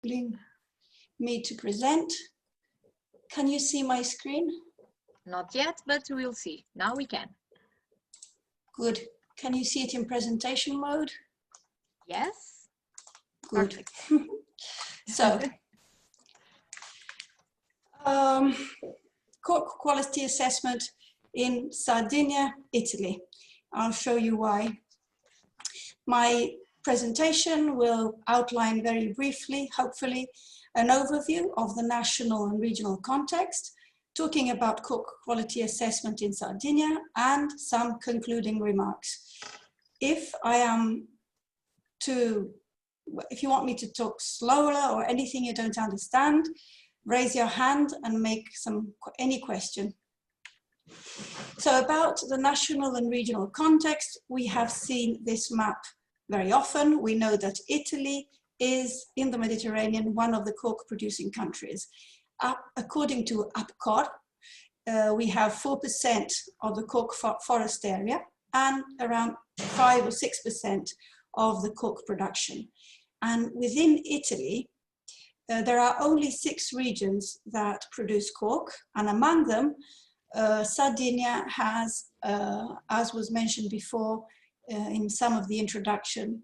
enabling me to present. Can you see my screen? Not yet, but we'll see. Now we can. Good. Can you see it in presentation mode? Yes. Good. Perfect. So, Cork quality assessment in Sardinia, Italy. I'll show you why. My presentation will outline very briefly, hopefully, an overview of the national and regional context, talking about Cork quality assessment in Sardinia, and some concluding remarks. If you want me to talk slower or anything you don't understand, raise your hand and make any question. So about the national and regional context, we have seen this map very often. We know that Italy is in the Mediterranean, one of the cork producing countries. According to APCOR, we have 4% of the cork forest area and around 5 or 6% of the cork production. And within Italy, there are only 6 regions that produce cork, and among them, Sardinia has, as was mentioned before in some of the introduction,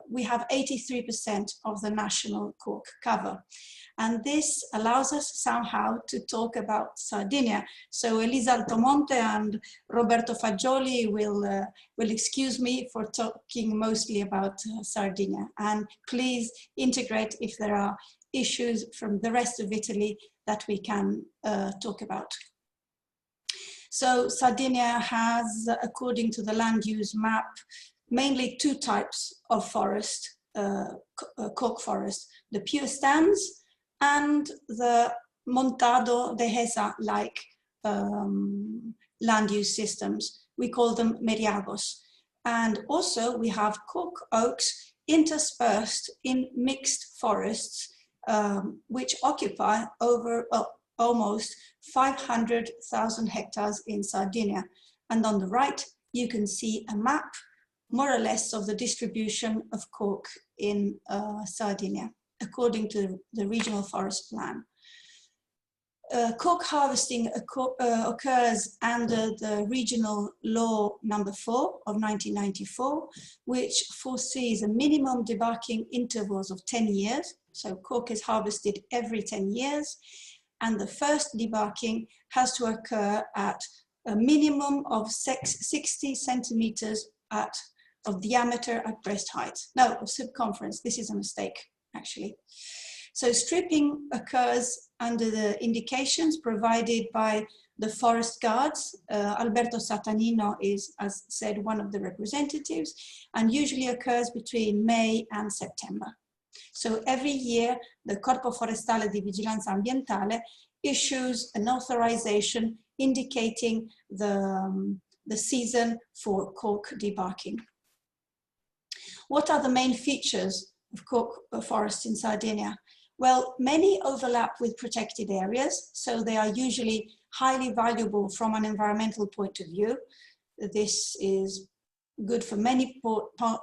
we have 83% of the national cork cover. And this allows us somehow to talk about Sardinia. So Elisa Altomonte and Roberto Fagioli will excuse me for talking mostly about Sardinia. And please integrate if there are issues from the rest of Italy that we can talk about. So Sardinia has, according to the land use map, mainly 2 types of forest, cork forest, the pure stands and the montado dehesa-like land use systems. We call them meriagos. And also we have cork oaks interspersed in mixed forests, which occupy over almost 500,000 hectares in Sardinia. And on the right, you can see a map, more or less, of the distribution of cork in Sardinia, according to the regional forest plan. Cork harvesting occurs under the regional law number 4 of 1994, which foresees a minimum debarking intervals of 10 years. So cork is harvested every 10 years, and the first debarking has to occur at a minimum of 60 centimeters of diameter at breast height. No, of circumference. This is a mistake, actually. So stripping occurs under the indications provided by the forest guards. Alberto Satanino is, as said, one of the representatives, and usually occurs between May and September. So every year, the Corpo Forestale di Vigilanza Ambientale issues an authorization indicating the season for cork debarking. What are the main features of cork forests in Sardinia? Well, many overlap with protected areas, so they are usually highly valuable from an environmental point of view. This is good for many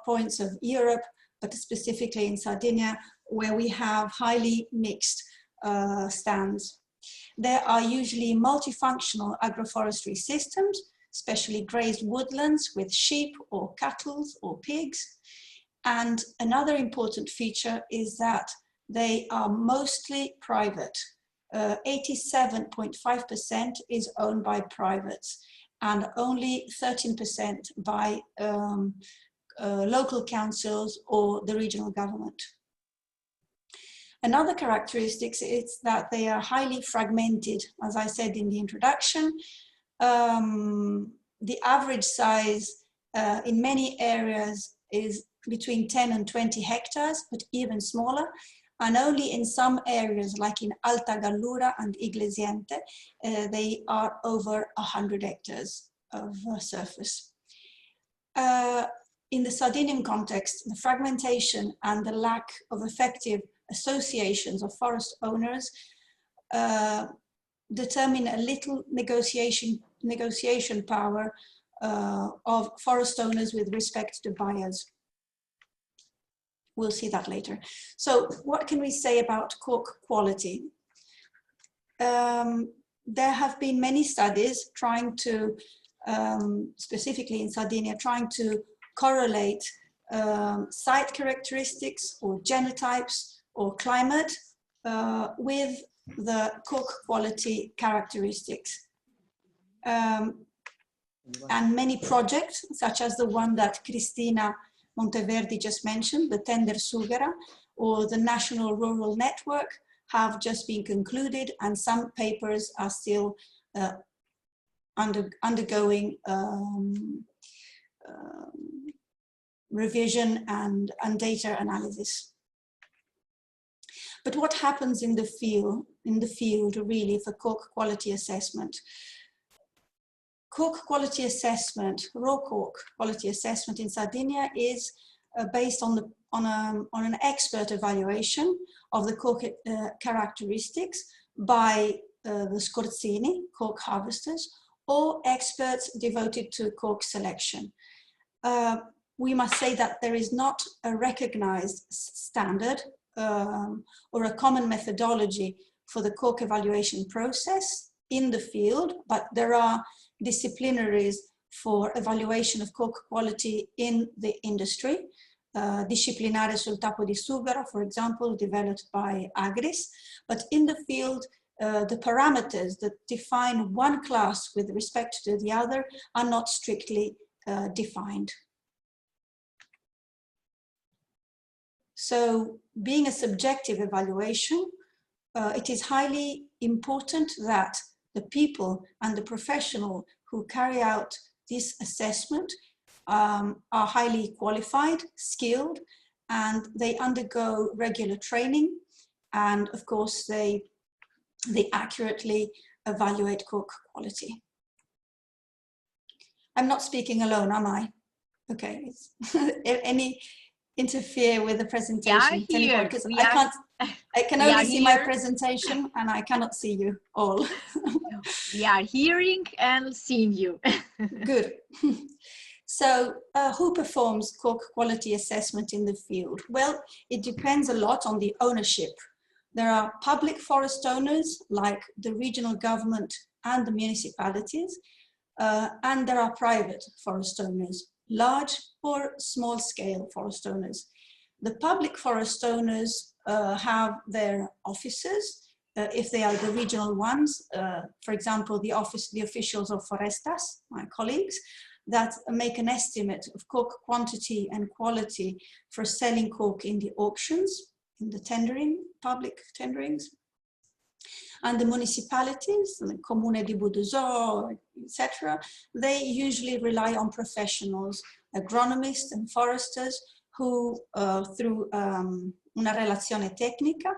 points of Europe, but specifically in Sardinia, where we have highly mixed stands. There are usually multifunctional agroforestry systems, especially grazed woodlands with sheep or cattle or pigs. And another important feature is that they are mostly private. 87.5% is owned by privates and only 13% by local councils or the regional government. Another characteristic is that they are highly fragmented. As I said in the introduction, the average size in many areas is between 10 and 20 hectares, but even smaller. And only in some areas, like in Alta Gallura and Iglesiente, they are over 100 hectares of surface. In the Sardinian context, the fragmentation and the lack of effective associations of forest owners determine a little negotiation power of forest owners with respect to buyers. we'll see that later. So what can we say about cork quality? There have been many studies trying to, specifically in Sardinia, trying to correlate site characteristics or genotypes or climate with the cork quality characteristics. And many projects, such as the one that Cristina Monteverdi just mentioned, the Tender Sugera, or the National Rural Network, have just been concluded, and some papers are still undergoing revision and data analysis. But what happens in the field really for cork quality assessment? Cork quality assessment, raw cork quality assessment in Sardinia is based on an expert evaluation of the cork characteristics by the scorzini, cork harvesters, or experts devoted to cork selection. We must say that there is not a recognized standard or a common methodology for the cork evaluation process in the field, but there are disciplinaries for evaluation of cork quality in the industry. Disciplinare sul tappo di sughero, for example, developed by Agris. But in the field, the parameters that define one class with respect to the other are not strictly defined. So, being a subjective evaluation, it is highly important that the people and the professional who carry out this assessment are highly qualified, skilled, and they undergo regular training, and of course they accurately evaluate cork quality. I'm not speaking alone, am I? Okay. Any interfere with the presentation? Yeah, because I can only see my presentation and I cannot see you all. We are hearing and seeing you. Good. So who performs cork quality assessment in the field? Well, it depends a lot on the ownership. There are public forest owners like the regional government and the municipalities, and there are private forest owners, large or small scale forest owners. The public forest owners have their offices, if they are the regional ones, for example, the officials of Forestas, my colleagues, that make an estimate of cork quantity and quality for selling cork in the auctions, in the tendering, public tenderings. And the municipalities, the Comune di Budusò, etc., they usually rely on professionals, agronomists and foresters, who through una relazione tecnica,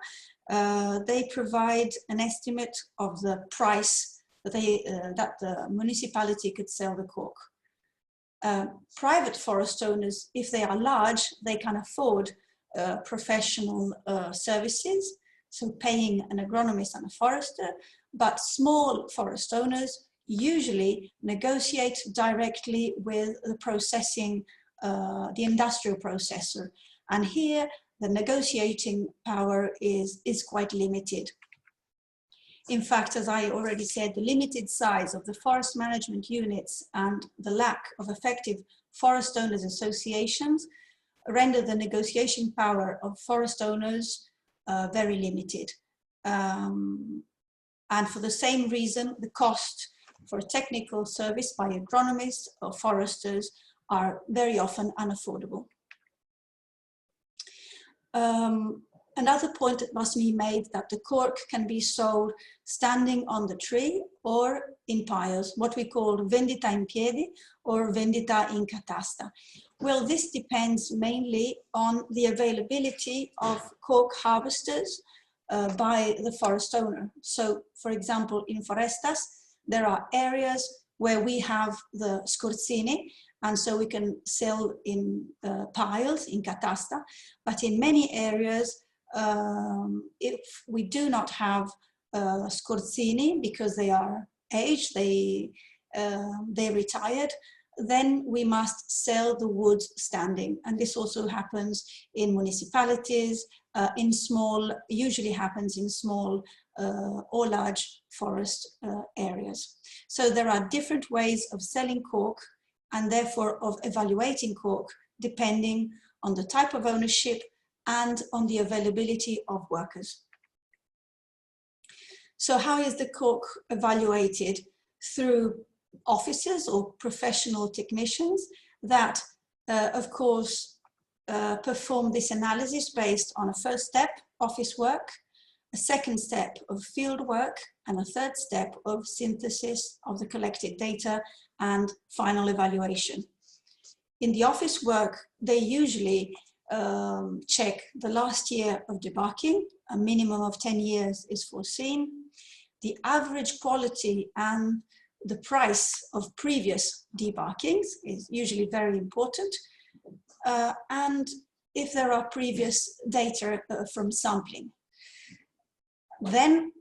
they provide an estimate of the price that the municipality could sell the cork. Private forest owners, if they are large, they can afford professional services, so paying an agronomist and a forester, but small forest owners usually negotiate directly with the processing, the industrial processor. And here the negotiating power is quite limited. In fact, as I already said, the limited size of the forest management units and the lack of effective forest owners associations render the negotiation power of forest owners very limited. And for the same reason, the cost for technical service by agronomists or foresters are very often unaffordable. Another point that must be made that the cork can be sold standing on the tree or in piles, what we call vendita in piedi or vendita in catasta. Well, this depends mainly on the availability of cork harvesters by the forest owner. So, for example, in Forestas, there are areas where we have the scorzini, and so we can sell in piles, in catasta, but in many areas, if we do not have scorzini because they are aged, they retired, then we must sell the wood standing. And this also happens in municipalities, usually happens in small or large forest areas. So there are different ways of selling cork and therefore of evaluating cork depending on the type of ownership and on the availability of workers. So how is the cork evaluated? Through officers or professional technicians that, of course, perform this analysis based on a first step, office work, a second step of field work, and a third step of synthesis of the collected data and final evaluation. In the office work, they usually check the last year of debarking, a minimum of 10 years is foreseen, the average quality and the price of previous debarkings is usually very important, and if there are previous data from sampling. Then,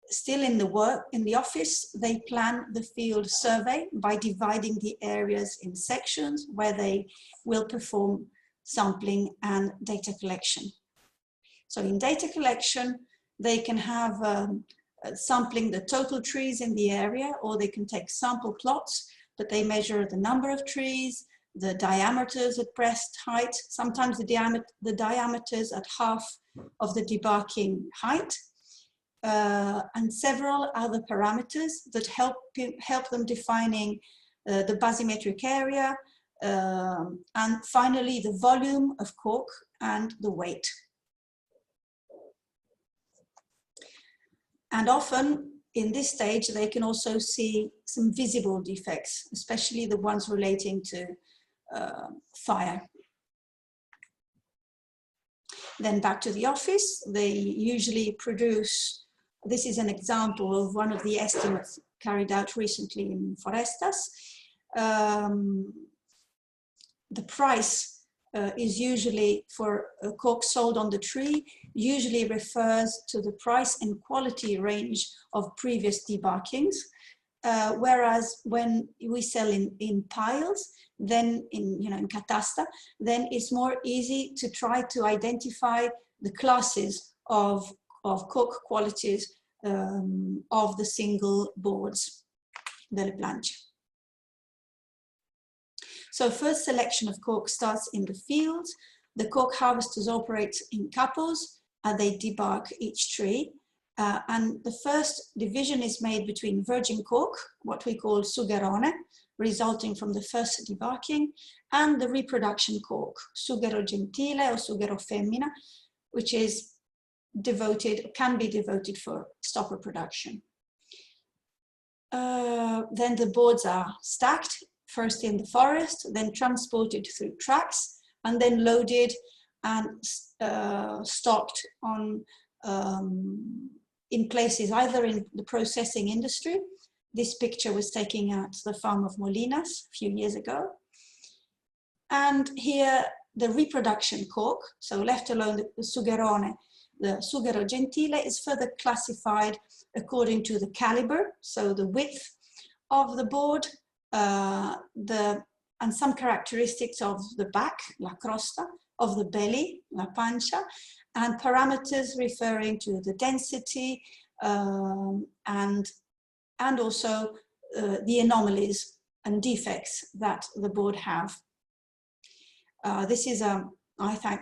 still in the office, they plan the field survey by dividing the areas in sections where they will perform sampling and data collection. So in data collection, they can have sampling the total trees in the area, or they can take sample plots, but they measure the number of trees, the diameters at breast height, sometimes the diameters at half of the debarking height, and several other parameters that help them defining the bathymetric area, and finally the volume of cork and the weight. And often in this stage, they can also see some visible defects, especially the ones relating to fire. Then back to the office, they usually produce, this is an example of one of the estimates carried out recently in Forestas. The price is usually for a cork sold on the tree, usually refers to the price and quality range of previous debarkings, whereas when we sell in piles, then in catasta, then it's more easy to try to identify the classes of cork qualities of the single boards, delle planche. So first selection of cork starts in the field. The cork harvesters operate in couples and they debark each tree. And the first division is made between virgin cork, what we call sugerone, resulting from the first debarking, and the reproduction cork, sughero gentile or sughero femmina, which is can be devoted for stopper production. Then the boards are stacked, first in the forest, then transported through trucks, and then loaded and stocked on in places either in the processing industry. This picture was taken at the farm of Molinas a few years ago. And here the reproduction cork, so left alone the sugherone, the sughero gentile, is further classified according to the caliber, so the width of the board, and some characteristics of the back, la crosta, of the belly, la pancia, and parameters referring to the density and also the anomalies and defects that the board have. This is, I thank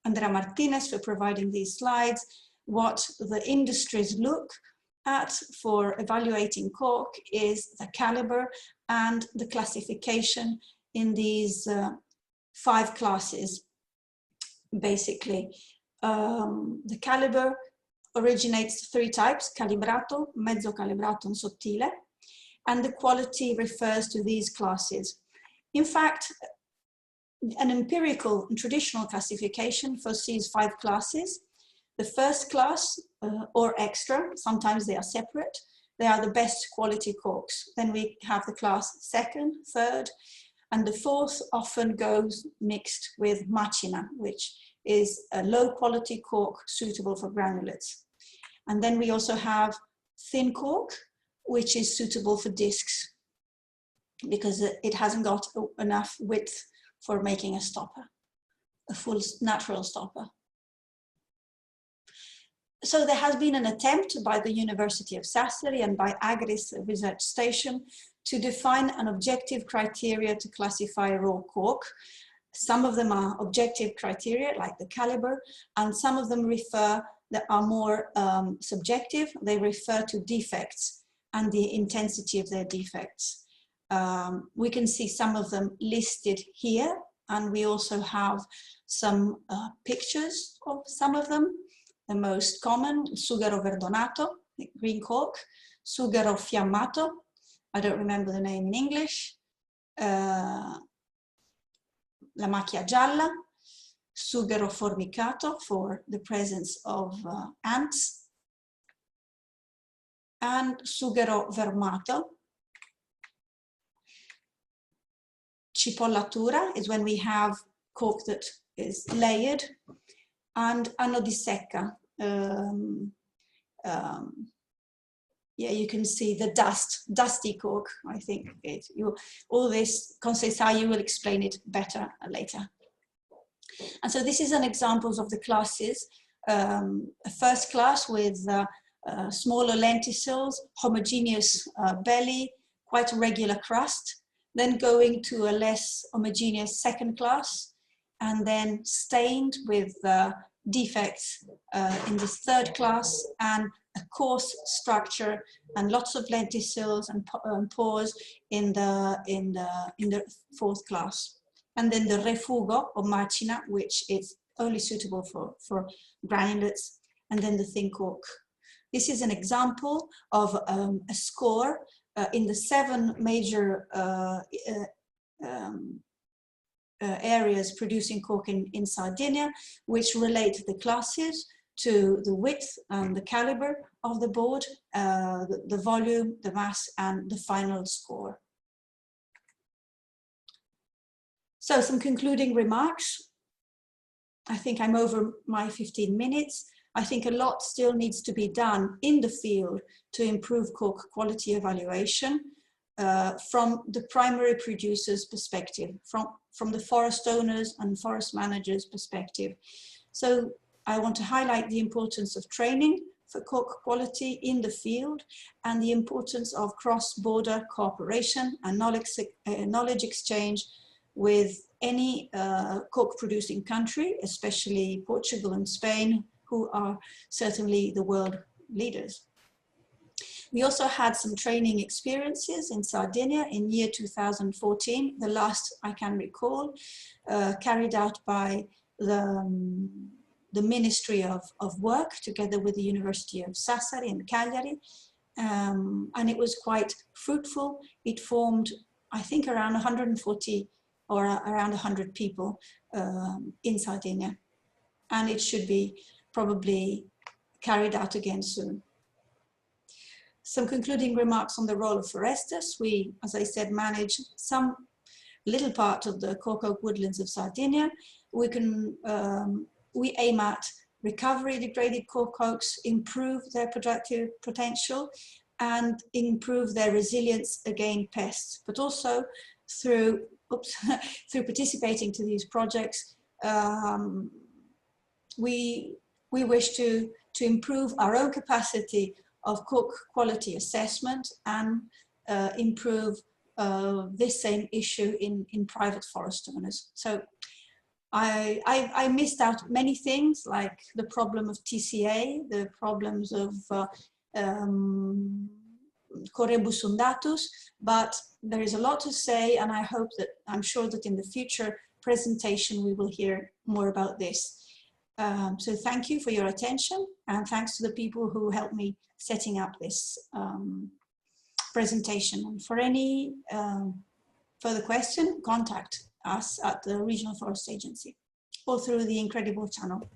Andrea Martinez for providing these slides. What the industries look at for evaluating cork is the caliber and the classification in these 5 classes, basically. The caliber originates 3 types, calibrato, mezzo calibrato, and sottile, and the quality refers to these classes. In fact, an empirical and traditional classification foresees 5 classes. The first class, or extra, sometimes they are separate, they are the best quality corks. Then we have the class second, third, and the fourth often goes mixed with macina, which is a low quality cork suitable for granulates. And then we also have thin cork, which is suitable for discs. because it hasn't got enough width for making a stopper, a full natural stopper. So there has been an attempt by the University of Sassari and by Agris Research Station to define an objective criteria to classify raw cork. Some of them are objective criteria, like the caliber, and some of them that are more subjective. They refer to defects and the intensity of their defects. We can see some of them listed here, and we also have some pictures of some of them. The most common, sughero verdonato, green cork, sughero fiammato, I don't remember the name in English, la macchia gialla, sughero formicato for the presence of ants, and sughero vermato. Cipollatura is when we have cork that is layered, and anno di secca. Yeah, you can see the dusty cork, I think. All this, Conceição, you will explain it better later. And so this is an example of the classes. A first class with smaller lenticels, homogeneous belly, quite a regular crust, then going to a less homogeneous second class, and then stained with defects in this third class, and a coarse structure and lots of lenticels and pores in the fourth class. And then the refugo or macina, which is only suitable for granulates, and then the thin cork. This is an example of a score in the 7 major areas producing cork in Sardinia, which relate the classes to the width and the caliber of the board, the volume, the mass, and the final score. So some concluding remarks. I think I'm over my 15 minutes. I think a lot still needs to be done in the field to improve cork quality evaluation from the primary producer's perspective, from the forest owners and forest managers' perspective. So I want to highlight the importance of training for cork quality in the field, and the importance of cross-border cooperation and knowledge exchange with any cork producing country, especially Portugal and Spain, who are certainly the world leaders. We also had some training experiences in Sardinia in year 2014, the last I can recall, carried out by the Ministry of Work together with the University of Sassari and Cagliari, and it was quite fruitful. It formed, I think, around 140 or around 100 people in Sardinia, and it should be probably carried out again soon. Some concluding remarks on the role of foresters. We, as I said, manage some little part of the cork oak woodlands of Sardinia. We aim at recovery degraded cork oaks, improve their productive potential, and improve their resilience against pests, but also through participating to these projects, we wish to improve our own capacity of cork quality assessment and improve this same issue in private forest owners. So I missed out many things, like the problem of TCA, the problems of Corebus undatus, but there is a lot to say, and I'm sure that in the future presentation we will hear more about this. So thank you for your attention, and thanks to the people who helped me setting up this presentation. And for any further question, contact us at the Regional Forest Agency or through the Incredible channel.